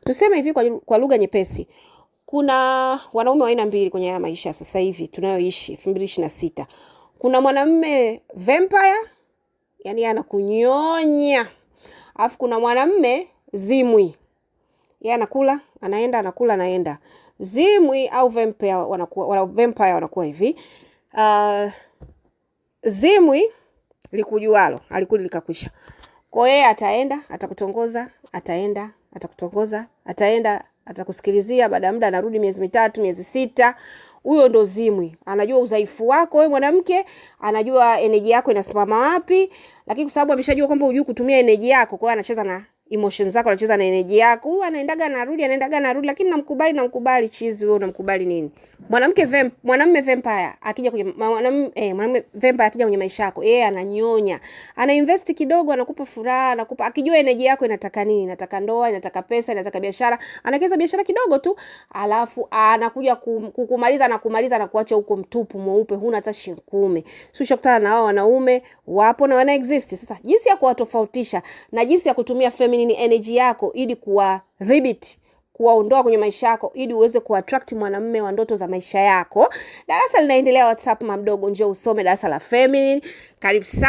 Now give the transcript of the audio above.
Tuseme hivi kwa lugha nyepesi. Kuna wanaume wa aina mbili kwenye haya maisha sasa hivi tunayoishi 2026. Kuna mwanamume vampire, yani anakunyonya. Alafu kuna mwanamume zimwi. Yeye anakula, anaenda, anakula, anaenda. Zimwi au vampire wanakuwa hivi. Zimwi likujualo, alikuli likakwisha. Kwa hiyo ataenda, atakutongoza, ataenda, atakutongoza, ataenda, atakusikilizia, baada ya muda anarudi miezi 3, miezi 6. Huyo ndo zimwi. Anajua udhaifu wako wewe mwanamke, anajua energy yako inasimama wapi, lakini kwa sababu ameshajua kwamba hujui kutumia energy yako, kwa hiyo anacheza na emotions zako, anacheza na energy yako. Huyu anaendaga anarudi, lakini namkubali chizi, wewe unamkubali nini? Mwanamume vampire akija kwenye mwanamume vampire akija kwenye maisha yako, yeye ananyonya. Ana invest kidogo, anakupa furaha, anakupa akijua energy yako inataka nini, inataka ndoa, inataka pesa, inataka biashara, anakeza biashara kidogo tu, alafu anakuja kukumaliza na kuacha huko mtupu mweupe, huna hata shilingi 10. Sio shakutana na hao wanaume wapo na wana exist. Sasa jinsi ya kuwatofautisha na jinsi ya kutumia feminine energy yako ili kuwadhibiti, kuwaondoa kwenye maisha yako ili uweze kuattract mwanamume wa ndoto za maisha yako. Darasa linaendelea WhatsApp, mamdogo, njoo usome darasa la feminine. Karibu sana.